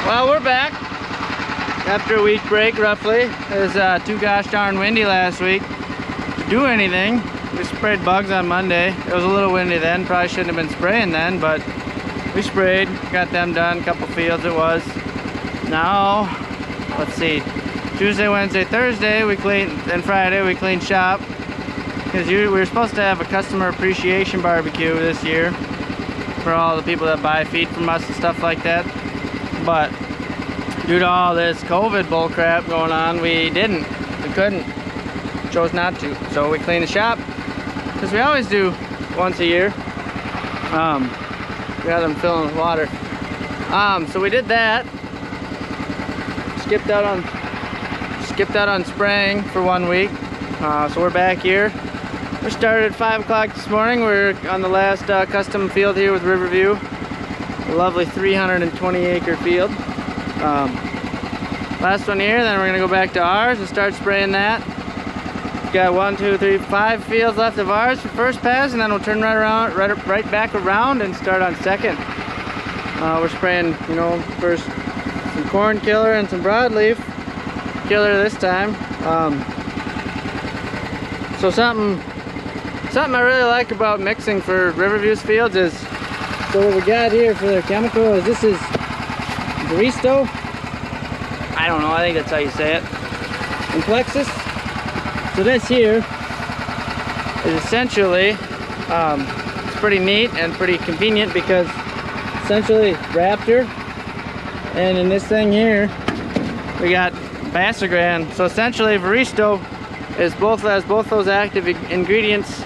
Well, we're back after a week break, roughly. It was too gosh darn windy last week to do anything. We sprayed bugs on Monday. It was a little windy then. Probably shouldn't have been spraying then, but we sprayed, got them done. A couple fields it was. Now, let's see. Tuesday, Wednesday, Thursday, we cleaned, and Friday we cleaned shop. Because we were supposed to have a customer appreciation barbecue this year for all the people that buy feed from us and stuff like that. But due to all this COVID bullcrap going on, we didn't. We couldn't. Chose not to. So we cleaned the shop, because we always do once a year. We got them filling with water. So we did that. Skipped out on spraying for 1 week. So we're back here. We started at 5 o'clock this morning. We're on the last custom field here with Riverview. A lovely 320 acre field. Last one here, then we're gonna go back to ours and start spraying that. We've got 1, 2, 3, 5 fields left of ours for first pass, and then we'll turn right back around and start on second. We're spraying, you know, first some corn killer and some broadleaf killer this time. So something I really like about mixing for Riverview's fields is, so what we got here for their chemical is, this is Bristow. I don't know, I think that's how you say it. And Plexus. So this here is essentially, it's pretty neat and pretty convenient, because essentially Raptor, and in this thing here we got Bassagran. So essentially Varisto has both those active ingredients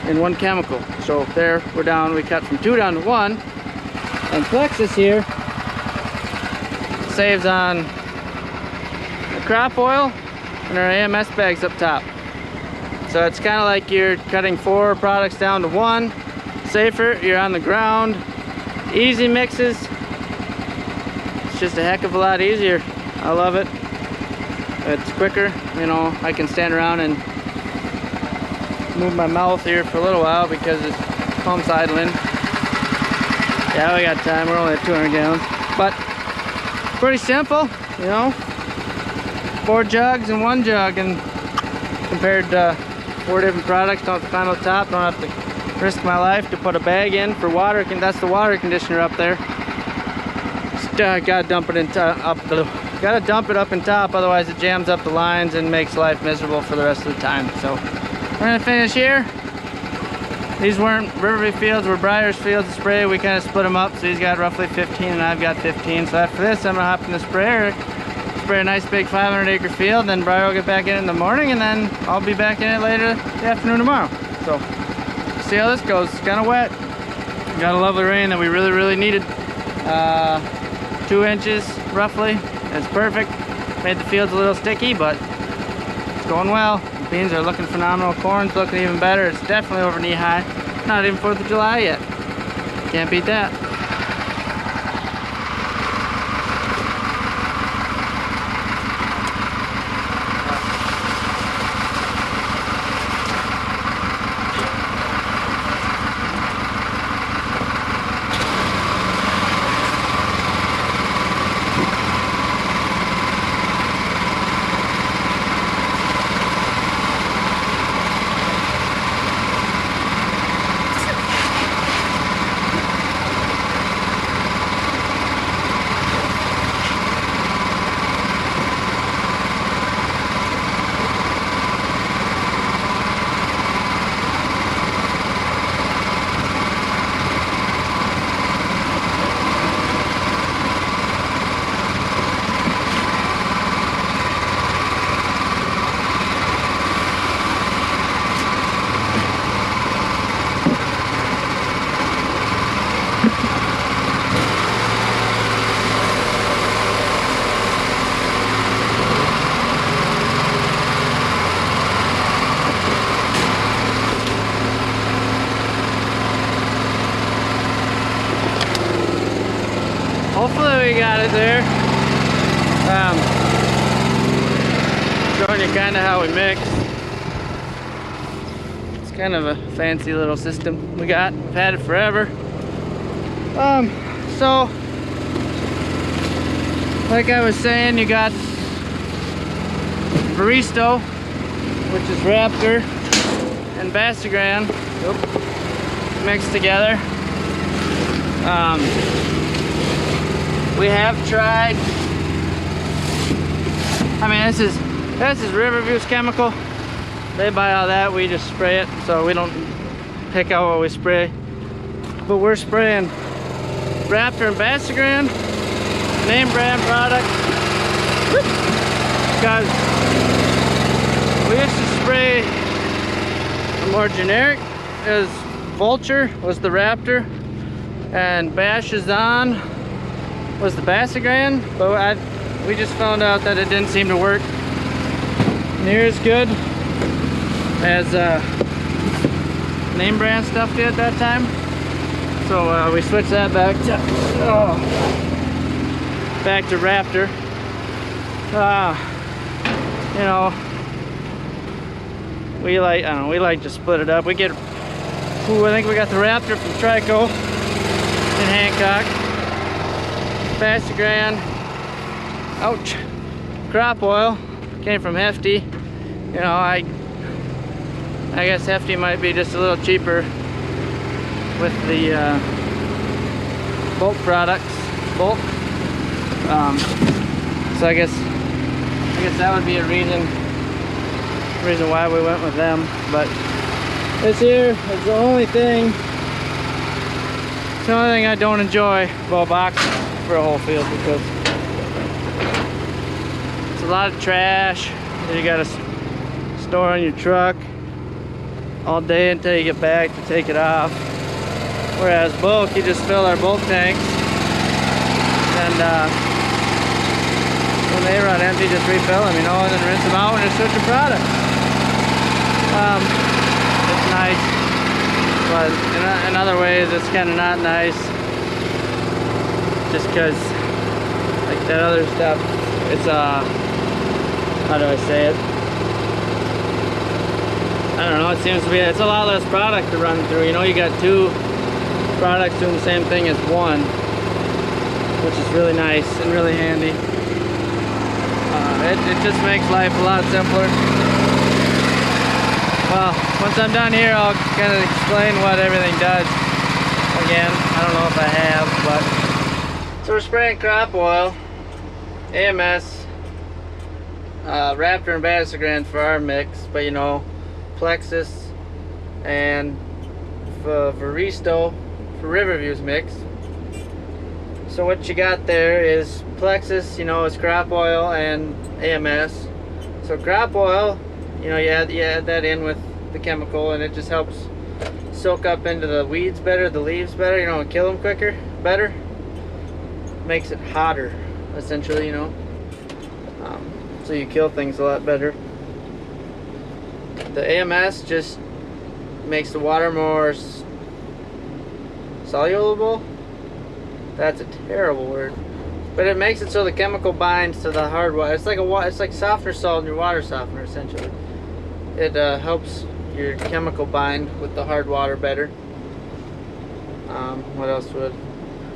in one chemical. So there, we're down, we cut from 2 down to 1. And Plexus here saves on the crop oil and our AMS bags up top. So it's kind of like you're cutting 4 products down to 1. Safer, you're on the ground, easy mixes. It's just a heck of a lot easier. I love it. It's quicker, you know. I can stand around and move my mouth here for a little while because it's pump idling. Yeah, we got time. We're only at 200 gallons, but pretty simple, you know. 4 jugs and 1 jug, and compared to 4 different products, don't have to climb up top, don't have to risk my life to put a bag in for water. That's the water conditioner up there. Just gotta dump it up in top, otherwise it jams up the lines and makes life miserable for the rest of the time. So we're gonna finish here. These weren't Riverview fields, were Briar's fields to spray. We kind of split them up, so he's got roughly 15 and I've got 15. So after this, I'm gonna hop in the sprayer, spray a nice big 500 acre field, then Briar will get back in the morning, and then I'll be back in it later the afternoon tomorrow. So see how this goes. It's kind of wet. Got a lovely rain that we really needed. 2 inches roughly. It's perfect. Made the fields a little sticky, but it's going well. The beans are looking phenomenal. Corn's looking even better. It's definitely over knee high. Not even 4th of July yet. Can't beat that. Hopefully we got it there. Showing you kind of how we mix. It's kind of a fancy little system we got. We've had it forever. So like I was saying, you got Baristo, which is Raptor, and Bastigran mixed together. We have tried, I mean, this is Riverview's chemical. They buy all that, we just spray it, so we don't pick out what we spray. But we're spraying Raptor and Bastigran, name brand product, because we used to spray a more generic, as Vulture was the Raptor, and Bash is On was the Bastigran, but we just found out that it didn't seem to work near as good as name brand stuff did at that time. So we switched that back to Raptor. You know, we like to split it up. We get, I think we got the Raptor from Trico in Hancock. Bastigran, ouch, crop oil came from Hefty. You know, I guess Hefty might be just a little cheaper with the bulk products, so I guess that would be a reason why we went with them. But this here is the only thing I don't enjoy about boxing for a whole field, because it's a lot of trash that you gotta store in your truck all day until you get back to take it off. Whereas bulk, you just fill our bulk tanks, and when they run empty, just refill them, you know, and then rinse them out and just switch your product. It's nice, but in other ways, it's kind of not nice. Just because, like that other stuff, it's how do I say it? I don't know, it seems to be, it's a lot less product to run through. You know, you got two products doing the same thing as one, which is really nice and really handy. It just makes life a lot simpler. Well, once I'm done here, I'll kind of explain what everything does again. I don't know if I have, but so we're spraying crop oil, AMS, Raptor and Bastigran for our mix, but you know, Plexus and Varisto for Riverview's mix. So what you got there is Plexus, you know, it's crop oil and AMS. So crop oil, you know, you add that in with the chemical, and it just helps soak up into the weeds better, the leaves better, you know, and kill them quicker, better. Makes it hotter, essentially, you know. So you kill things a lot better. The AMS just makes the water more soluble. That's a terrible word, but it makes it so the chemical binds to the hard water. It's like softener salt in your water softener, essentially. It helps your chemical bind with the hard water better. What else would?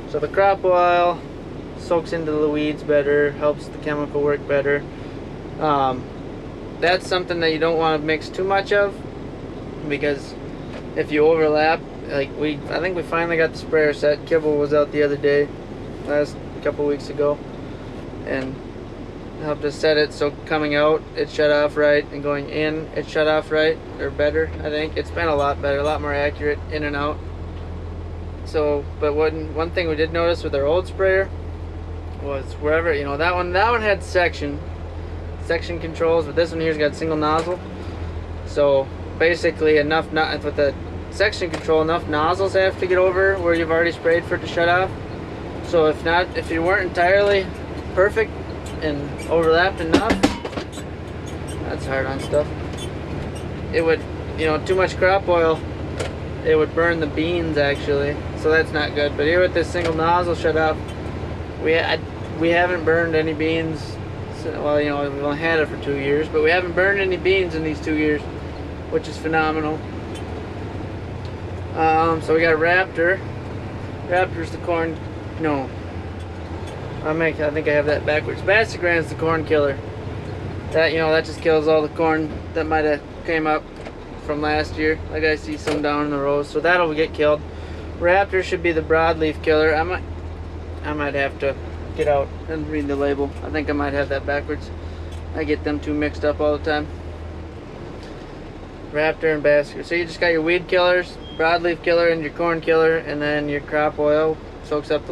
So the crop oil soaks into the weeds better, helps the chemical work better. That's something that you don't want to mix too much of, because if you overlap, like I think we finally got the sprayer set. Kibble was out the other day, last couple weeks ago, and helped us set it so coming out it shut off right, and going in it shut off right, or better. I think it's been a lot better, a lot more accurate in and out. So, but one thing we did notice with our old sprayer was wherever, you know, that one had section controls, but this one here's got single nozzle. So basically, with the section control, enough nozzles have to get over where you've already sprayed for it to shut off. So if you weren't entirely perfect and overlapped enough, that's hard on stuff, it would, you know, too much crop oil, it would burn the beans actually, so that's not good. But here with this single nozzle shut off, we haven't burned any beans. Well, you know, we've only had it for 2 years, but we haven't burned any beans in these 2 years, which is phenomenal. So we got Raptor. Raptor's the corn, no, I think I have that backwards. Basagran's the corn killer. That, you know, that just kills all the corn that might have came up from last year. Like I see some down in the rows, so that'll get killed. Raptor should be the broadleaf killer. I might have to get out and read the label. I think I might have that backwards. I get them two mixed up all the time. Raptor and Basker. So you just got your weed killers, broadleaf killer, and your corn killer, and then your crop oil soaks up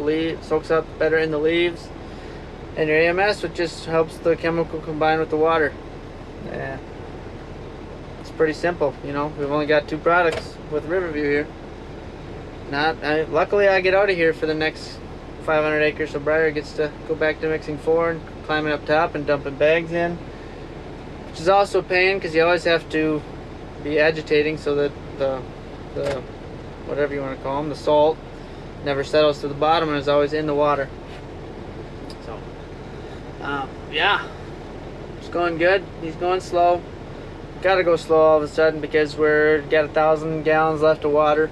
better in the leaves, and your AMS, which just helps the chemical combine with the water. Yeah, it's pretty simple. You know, we've only got 2 products with Riverview here. Luckily I get out of here for the next 500 acres, so Briar gets to go back to mixing 4 and climbing up top and dumping bags in, which is also a pain because you always have to be agitating so that the whatever you want to call them, the salt, never settles to the bottom and is always in the water. So yeah, it's going good. He's going slow. Gotta go slow all of a sudden because we're got 1,000 gallons left of water.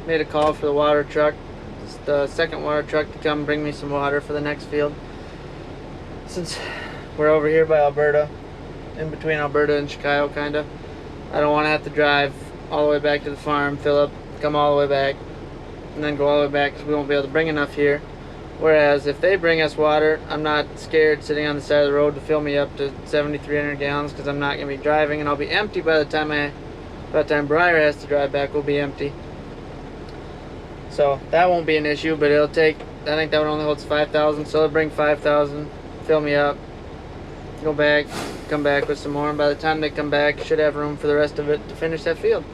Made a call for the water truck. It's the second water truck to come bring me some water for the next field. Since we're over here by Alberta, in between Alberta and Chicago, kinda, I don't want to have to drive all the way back to the farm, fill up, come all the way back, and then go all the way back because we won't be able to bring enough here. Whereas if they bring us water, I'm not scared sitting on the side of the road to fill me up to 7,300 gallons because I'm not going to be driving, and I'll be empty by the time Briar has to drive back. We'll be empty. So that won't be an issue, but it'll take, I think that one only holds 5,000, so it'll bring 5,000, fill me up, go back, come back with some more, and by the time they come back, should have room for the rest of it to finish that field.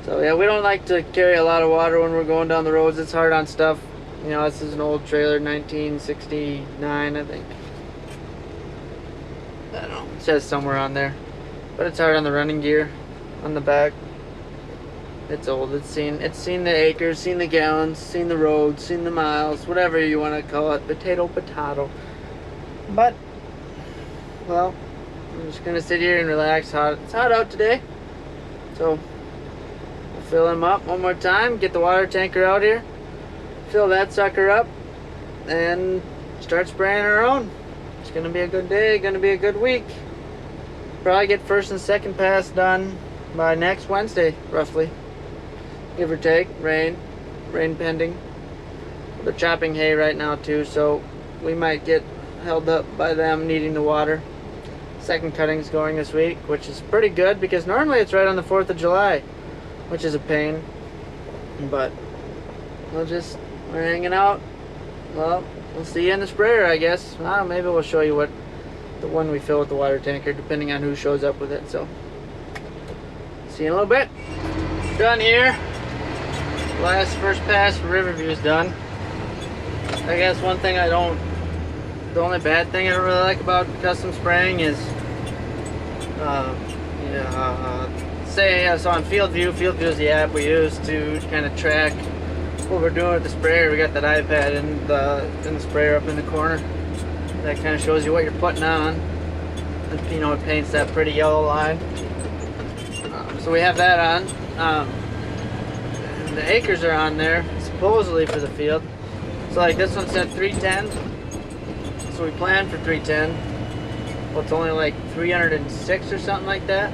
So yeah, we don't like to carry a lot of water when we're going down the roads. It's hard on stuff. You know, this is an old trailer, 1969, I think. I don't know, it says somewhere on there. But it's hard on the running gear, on the back. It's old. It's seen the acres, seen the gallons, seen the roads, seen the miles, whatever you want to call it. Potato. But, well, I'm just gonna sit here and relax. It's hot out today, so we'll fill him up one more time. Get the water tanker out here, fill that sucker up, and start spraying our own. It's gonna be a good day. Gonna be a good week. Probably get first and second pass done by next Wednesday, roughly. Give or take, rain pending. They're chopping hay right now too, so we might get held up by them needing the water. Second cutting's going this week, which is pretty good because normally it's right on the 4th of July, which is a pain. But we're hanging out. Well, we'll see you in the sprayer, I guess. Maybe we'll show you what the one we fill with the water tanker, depending on who shows up with it. So, see you in a little bit. Done here. Last first pass for Riverview is done. I guess one thing the only bad thing I don't really like about custom spraying is, so on FieldView is the app we use to kind of track what we're doing with the sprayer. We got that iPad in the sprayer up in the corner. That kind of shows you what you're putting on. And, you know, it paints that pretty yellow line. So we have that on. And the acres are on there, supposedly for the field. So like this one said 310. So we planned for 310. Well, it's only like 306 or something like that.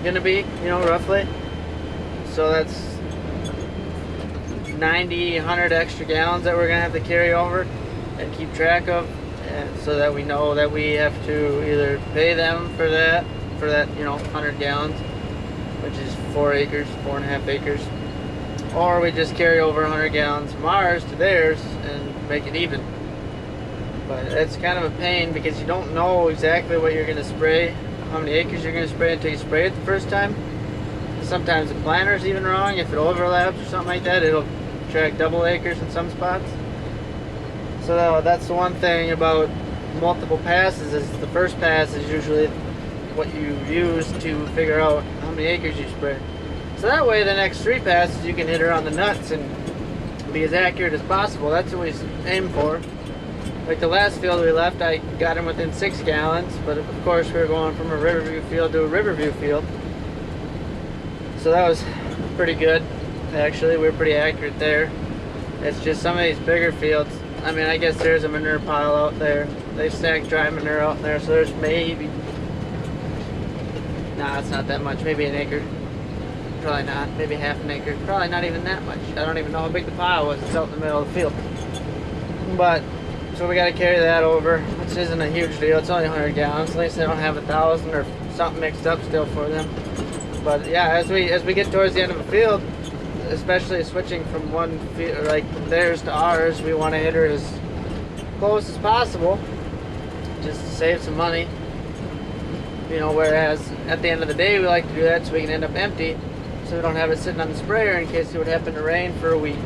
Gonna be, you know, roughly. So that's 90, 100 extra gallons that we're gonna have to carry over and keep track of, and so that we know that we have to either pay them for that, you know, 100 gallons, which is 4.5 acres, or we just carry over 100 gallons from ours to theirs and make it even. But it's kind of a pain because you don't know exactly what you're gonna spray, how many acres you're gonna spray until you spray it the first time. Sometimes the planter's even wrong. If it overlaps or something like that, it'll track double acres in some spots. So that's the one thing about multiple passes, is the first pass is usually what you use to figure out how many acres you spray. So that way the next 3 passes you can hit her on the nuts and be as accurate as possible. That's what we aim for. Like the last field we left, I got him within 6 gallons, but of course we were going from a Riverview field to a Riverview field. So that was pretty good. Actually, we were pretty accurate there. It's just some of these bigger fields, I mean, I guess there's a manure pile out there. They stack dry manure out there, so there's maybe, nah, it's not that much, maybe an acre. Probably not, maybe half an acre. Probably not even that much. I don't even know how big the pile was. It's out in the middle of the field. But, so we got to carry that over, which isn't a huge deal. It's only 100 gallons. At least they don't have 1,000 or something mixed up still for them. But yeah, as we get towards the end of the field, especially switching from one field, like theirs to ours, we want to hit her as close as possible, just to save some money. You know, whereas at the end of the day, we like to do that so we can end up empty, so we don't have it sitting on the sprayer in case it would happen to rain for a week.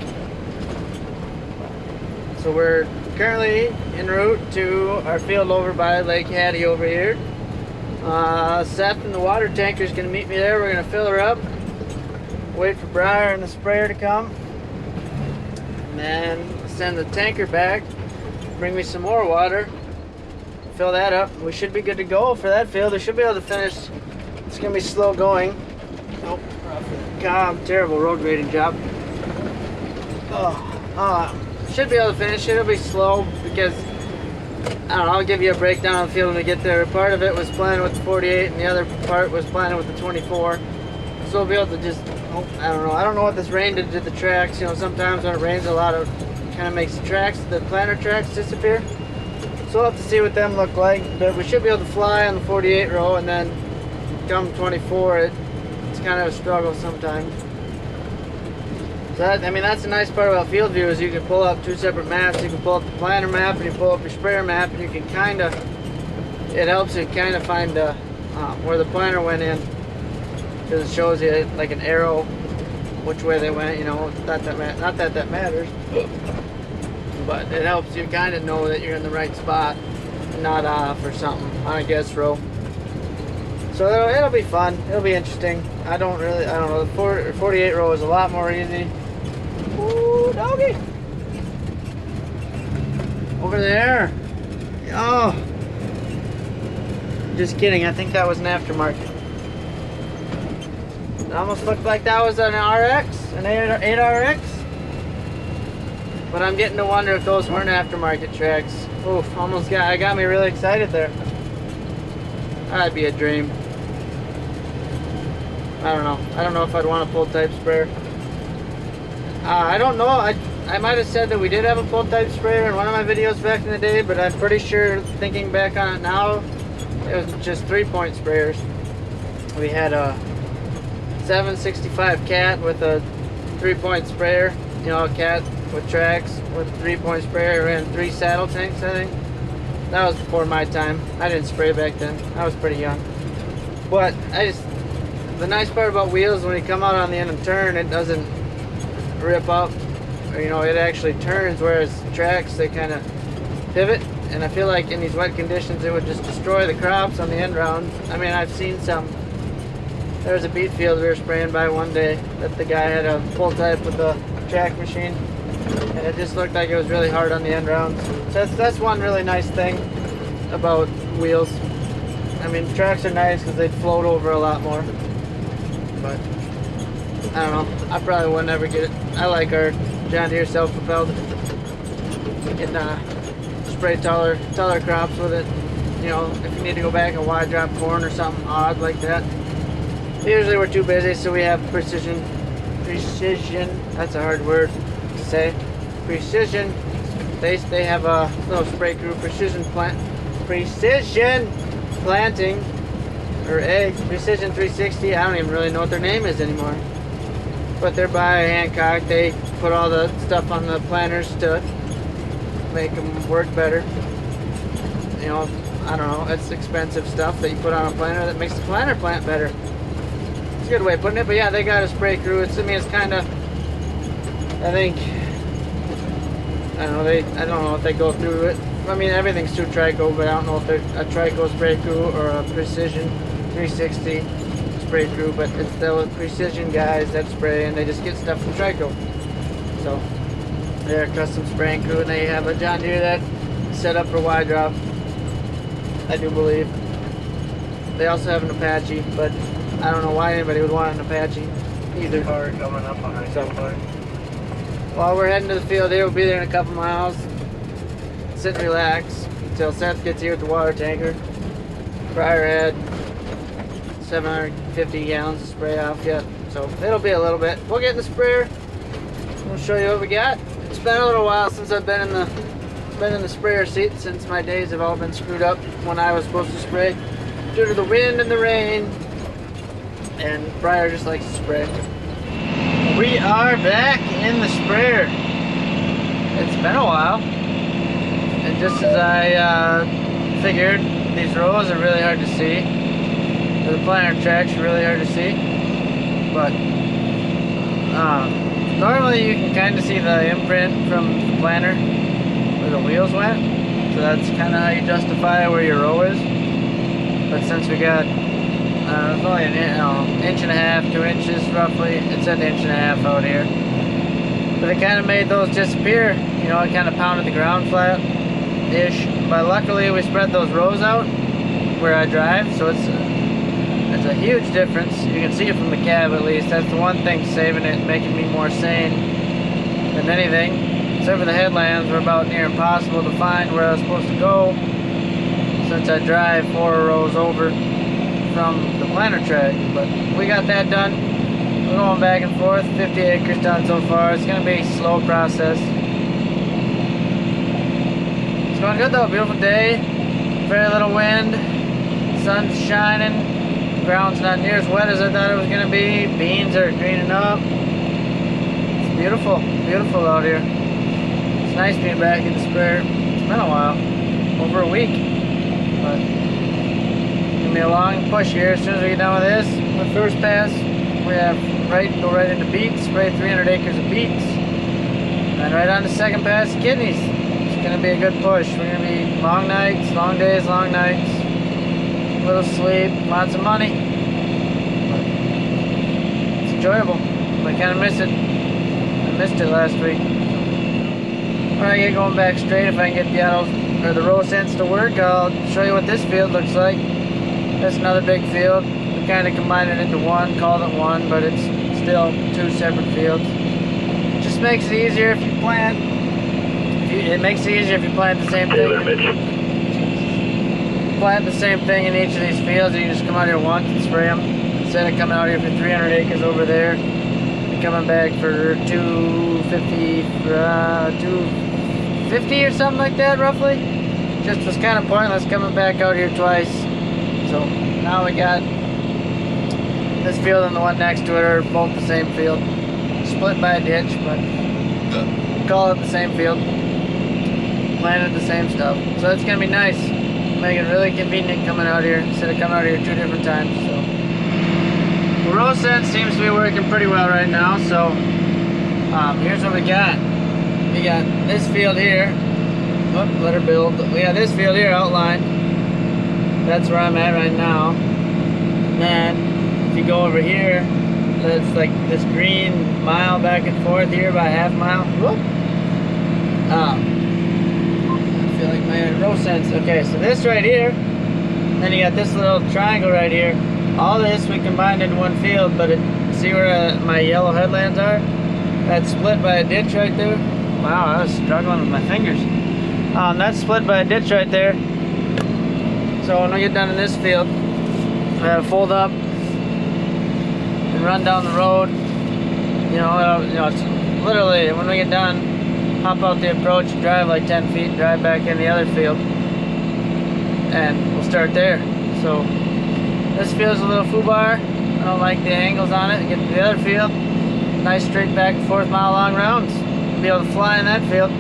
So we're currently en route to our field over by Lake Hattie over here. Seth and the water tanker is going to meet me there. We're going to fill her up, wait for Briar and the sprayer to come, and then send the tanker back, bring me some more water, fill that up. We should be good to go for that field. We should be able to finish. It's going to be slow going. Oh, God, terrible road grading job. Should be able to finish it. It'll be slow because, I don't know, I'll give you a breakdown of the field when we get there. Part of it was planted with the 48 and the other part was planted with the 24. So we'll be able to just, I don't know what this rain did to the tracks. You know, sometimes when it rains a lot, it kind of makes the planter tracks disappear. So we'll have to see what them look like. But we should be able to fly on the 48 row, and then come 24, it's kind of a struggle sometimes. So that, I mean, that's the nice part about field view is you can pull up two separate maps. You can pull up the planter map and you pull up your sprayer map, and you can kind of, it helps you kind of find where the planter went in, because it shows you like an arrow which way they went. You know, not that that matters, but it helps you kind of know that you're in the right spot, not off or something on a guess row. So it'll be fun. It'll be interesting. I don't know. The 48 row is a lot more easy. Ooh, doggy. Over there. Oh. Just kidding. I think that was an aftermarket. It almost looked like that was an RX, an 8RX. But I'm getting to wonder if those weren't aftermarket tracks. Oof, got me really excited there. That'd be a dream. I don't know if I'd want a pull type sprayer. I don't know. I might have said that we did have a pull type sprayer in one of my videos back in the day, but I'm pretty sure, thinking back on it now, it was just 3-point sprayers. We had a 765 Cat with a 3-point sprayer. You know, a Cat with tracks with a 3-point sprayer and 3 saddle tanks, I think. That was before my time. I didn't spray back then. I was pretty young. But the nice part about wheels, when you come out on the end and turn, it doesn't rip up. Or, you know, it actually turns, whereas tracks, they kind of pivot. And I feel like in these wet conditions, it would just destroy the crops on the end round. I mean, I've seen some. There was a beet field we were spraying by one day that the guy had a pull type with a track machine, and it just looked like it was really hard on the end rounds. So that's one really nice thing about wheels. I mean, tracks are nice because they float over a lot more, but I don't know, I probably would never get it. I like our John Deere self-propelled. You can spray taller crops with it. You know, if you need to go back and wide drop corn or something odd like that. Usually we're too busy, so we have precision, that's a hard word to say. Precision, they have a little spray crew, precision planting, or Precision 360, I don't even really know what their name is anymore. But they're by Hancock. They put all the stuff on the planters to make them work better. You know, I don't know, it's expensive stuff that you put on a planter that makes the planter plant better. It's a good way of putting it, but yeah, they got a spray crew. It's kind of, I think, I don't know if they go through it. I mean, everything's through Trico, but I don't know if they're a Trico spray crew or a Precision 360 spray crew, but it's the Precision guys that spray, and they just get stuff from Trico. So they're a custom spraying crew, and they have a John Deere that set up for wide drop, I do believe. They also have an Apache, but I don't know why anybody would want an Apache either. Car coming up behind so, while we're heading to the field here, we'll be there in a couple miles. sit and relax until Seth gets here with the water tanker. Pryor had 750 gallons of spray off yet, so it'll be a little bit. We'll get in the sprayer. We'll show you what we got. It's been a little while since I've been in the sprayer seat, since my days have all been screwed up when I was supposed to spray due to the wind and the rain, and Pryor just likes to spray. We are back in the sprayer. It's been a while, and just as I figured, these rows are really hard to see. The planter tracks are really hard to see, but normally you can kind of see the imprint from the planter where the wheels went, so that's kind of how you justify where your row is. But since we got it's only an inch and a half, 2 inches roughly, it said 1.5 inches out here, but it kind of made those disappear. You know, it kind of pounded the ground flat-ish, but luckily we spread those rows out where I drive, so it's a huge difference. You can see it from the cab at least. That's the one thing saving it, making me more sane than anything. Except for the headlands were about near impossible to find where I was supposed to go, since I drive 4 rows over from the planter track. But we got that done. We're going back and forth, 50 acres done so far. It's going to be a slow process. It's going good though, beautiful day, very little wind, sun's shining. Ground's not near as wet as I thought it was going to be. Beans are greening up. It's beautiful, beautiful out here. It's nice being back in the sprayer. It's been a while, over a week, but it's going to be a long push here. As soon as we get done with this, the first pass, we have go right into beets, spray 300 acres of beets, and right on the second pass, kidneys. It's going to be a good push. We're going to be long nights, long days, long nights. Little sleep, lots of money. But it's enjoyable. I kind of miss it. I missed it last week. When I get going back straight, if I can get the auto or the row sense to work, I'll show you what this field looks like. That's another big field. We kind of combined it into one, called it one, but it's still 2 separate fields. It just makes it easier if you plant. It makes it easier if you plant the same thing. Plant the same thing in each of these fields. You can just come out here once and spray them, instead of coming out here for 300 acres over there and coming back for 250 or something like that, roughly. Just was kind of pointless coming back out here twice. So now we got this field and the one next to it are both the same field, split by a ditch, but we call it the same field, planted the same stuff. So that's gonna be nice. Make it really convenient coming out here instead of coming out here 2 different times. So the row sense seems to be working pretty well right now. So here's what we got. We got this field here. Oh, let her build. We got this field here outlined. That's where I'm at right now. And then if you go over here, that's like this green mile back and forth here by a half mile. Whoop. I feel like my row sense. Okay, so this right here, then you got this little triangle right here. All this we combined into one field, but see where my yellow headlands are? That's split by a ditch right there. Wow, I was struggling with my fingers. That's split by a ditch right there. So when I get done in this field, I have to fold up and run down the road. You know, it's literally when we get done, hop out the approach, drive like 10 feet, drive back in the other field, and we'll start there. So this field's a little foobar. I don't like the angles on it. Get to the other field, nice straight back and forth mile-long rounds. Be able to fly in that field.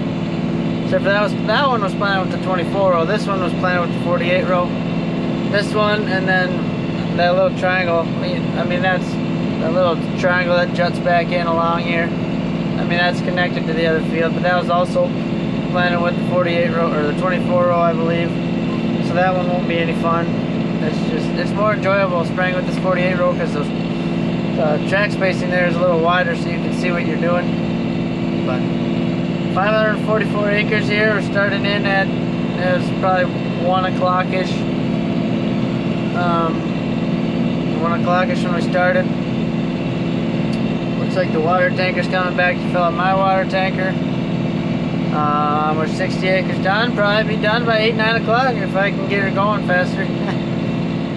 Except for that one was planted with the 24 row. This one was planted with the 48 row. This one, and then that little triangle. I mean that's that little triangle that juts back in along here. I mean, that's connected to the other field, but that was also planted with the 48 row, or the 24 row, I believe. So that one won't be any fun. It's more enjoyable spraying with this 48 row because the track spacing there is a little wider so you can see what you're doing. But 544 acres here. We're starting in at, it was probably 1 o'clock-ish. 1 o'clock-ish when we started. Looks like the water tanker's coming back to fill up my water tanker. We're 60 acres done. Probably be done by 8, 9 o'clock if I can get her going faster.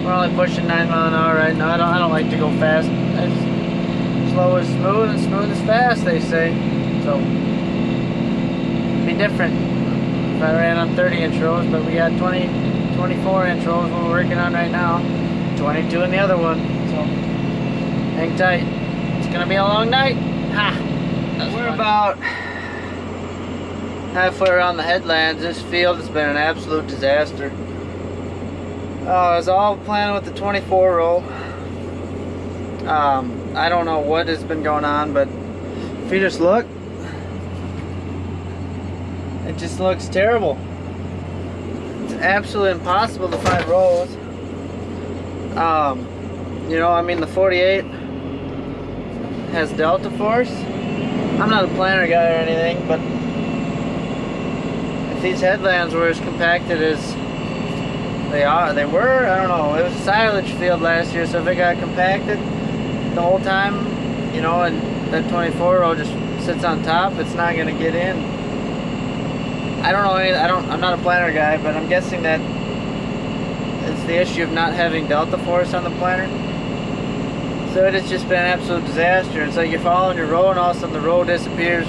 We're only pushing 9 miles an hour right now. I don't like to go fast. Slow is smooth and smooth is fast, they say. So it'd be different if I ran on 30-inch rows, but we got 24-inch rows we're working on right now. 22 in the other one. So hang tight. It's gonna be a long night. Ha! We're about halfway around the headlands. This field has been an absolute disaster. I was all planning with the 24 row. I don't know what has been going on, but if you just look, it just looks terrible. It's absolutely impossible to find rows. You know, I mean, the 48 has delta force. I'm not a planner guy or anything, but if these headlands were as compacted as they were, I don't know. It was a silage field last year, so if it got compacted the whole time, you know, and that 24 row just sits on top, it's not going to get in. I don't know I'm not a planner guy, but I'm guessing that it's the issue of not having delta force on the planner. So it has just been an absolute disaster. It's like you're following your row and all of a sudden the row disappears.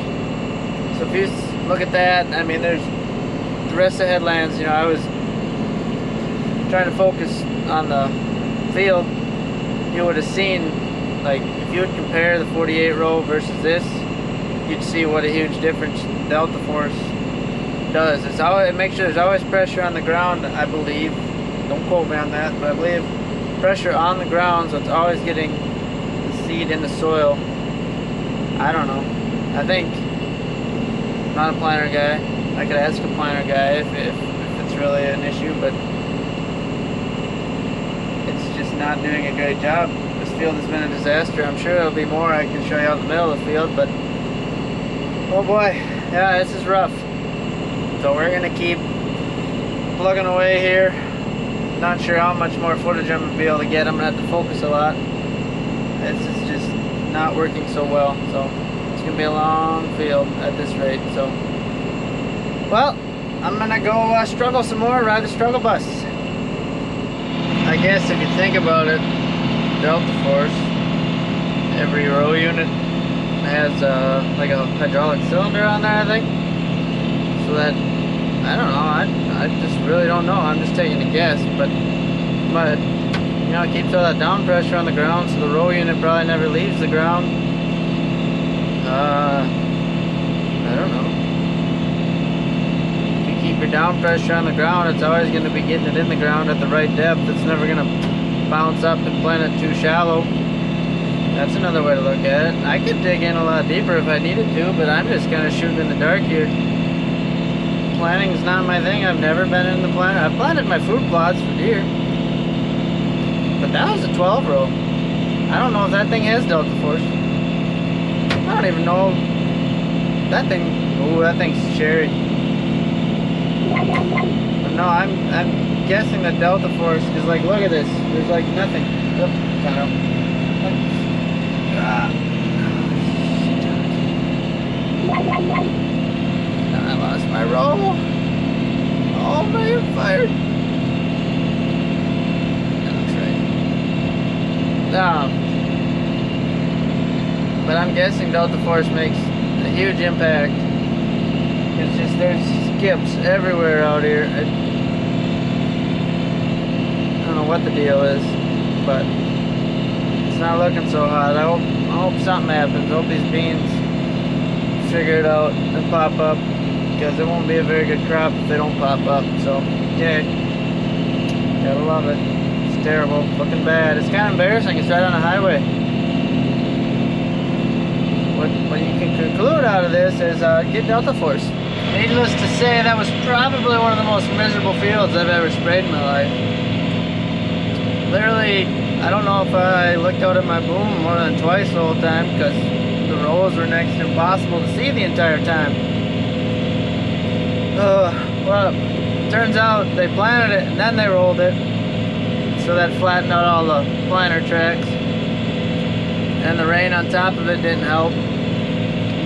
So if you look at that, I mean, there's the rest of the headlands, you know, I was trying to focus on the field. You would have seen, like, if you would compare the 48 row versus this, you'd see what a huge difference delta force does. It makes sure there's always pressure on the ground, I believe. Don't quote me on that, but I believe pressure on the ground, so it's always getting the seed in the soil. I don't know. I think I'm not a planner guy. I could ask a planner guy if it's really an issue, but it's just not doing a great job. This field has been a disaster. I'm sure there'll be more I can show you out in the middle of the field, but oh boy, yeah, this is rough. So we're gonna keep plugging away here. Not sure how much more footage I'm gonna be able to get. I'm gonna have to focus a lot. This is just not working so well. So it's gonna be a long field at this rate. So, well, I'm gonna go struggle some more, ride the struggle bus. I guess if you think about it, delta force, every row unit has like a hydraulic cylinder on there, I think. So that, I don't know, I just really don't know. I'm just taking a guess, but you know, it keeps all that down pressure on the ground, so the row unit probably never leaves the ground. I don't know. If you keep your down pressure on the ground, it's always going to be getting it in the ground at the right depth. It's never going to bounce up and plant it too shallow. That's another way to look at it. I could dig in a lot deeper if I needed to, but I'm just kind of shooting in the dark here. Planning's not my thing. I've never been in the planter. I've planted my food plots for deer, but that was a 12 row. I don't know if that thing has delta force. I don't even know that thing. Oh, that thing's cherry. But no, I'm guessing that delta force is like, look at this. There's like nothing. Oop, kind of. I lost my roll. Oh, man, fired. That looks right. But I'm guessing delta force makes a huge impact. It's just, there's skips everywhere out here. I don't know what the deal is, but it's not looking so hot. I hope something happens. I hope these beans figure it out and pop up, because it won't be a very good crop if they don't pop up. So, yeah, gotta love it. It's terrible, looking bad. It's kind of embarrassing. It's right on a highway. What you can conclude out of this is get delta force. Needless to say, that was probably one of the most miserable fields I've ever sprayed in my life. Literally, I don't know if I looked out at my boom more than twice the whole time, because the rows were next to impossible to see the entire time. Well, turns out they planted it and then they rolled it, so that flattened out all the planter tracks, and the rain on top of it didn't help.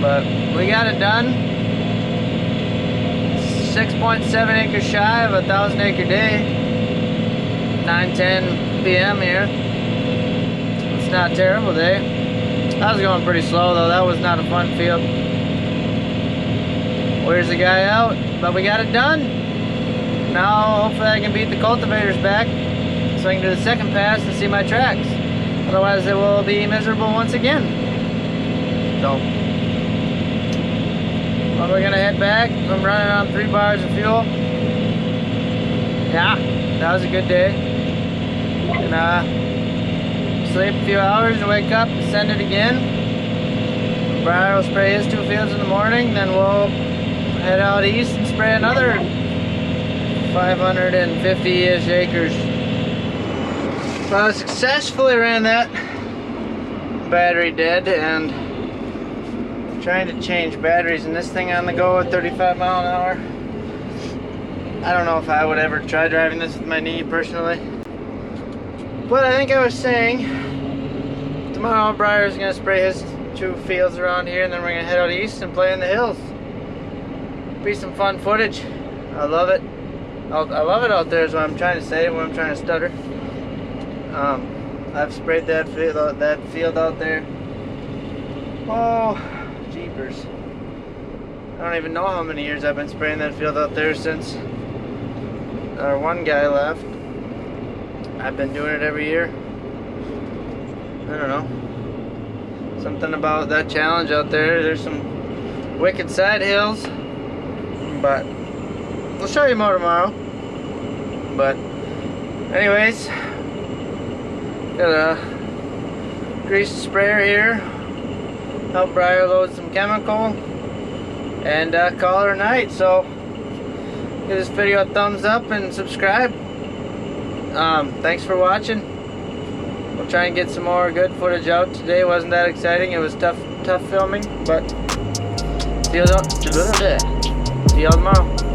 But we got it done. 6.7 acres shy of a 1,000-acre day. 9:10 p.m. here. It's not a terrible day. I was going pretty slow though. That was not a fun field. Where's the guy out? But we got it done. Now hopefully I can beat the cultivators back so I can do the second pass and see my tracks. Otherwise it will be miserable once again. So, well, we're gonna head back. I'm running on 3 bars of fuel. Yeah, that was a good day. And sleep a few hours and wake up and send it again. Brian will spray his 2 fields in the morning, then we'll head out east and spray another 550-ish acres. So I successfully ran that battery dead, and trying to change batteries in this thing on the go at 35 mile an hour. I don't know if I would ever try driving this with my knee personally. But I think I was saying, tomorrow Briar's gonna spray his 2 fields around here, and then we're gonna head out east and play in the hills. Be some fun footage. I love it. I love it out there is what I'm trying to say, what I'm trying to stutter. I've sprayed that field out there. Oh, jeepers. I don't even know how many years I've been spraying that field out there since our one guy left. I've been doing it every year. I don't know. Something about that challenge out there. There's some wicked side hills, but we'll show you more tomorrow. But anyways, got a grease sprayer here. Help Briar load some chemical and call it a night. So give this video a thumbs up and subscribe. Thanks for watching. We'll try and get some more good footage out today. Wasn't that exciting. It was tough filming, but see you tomorrow.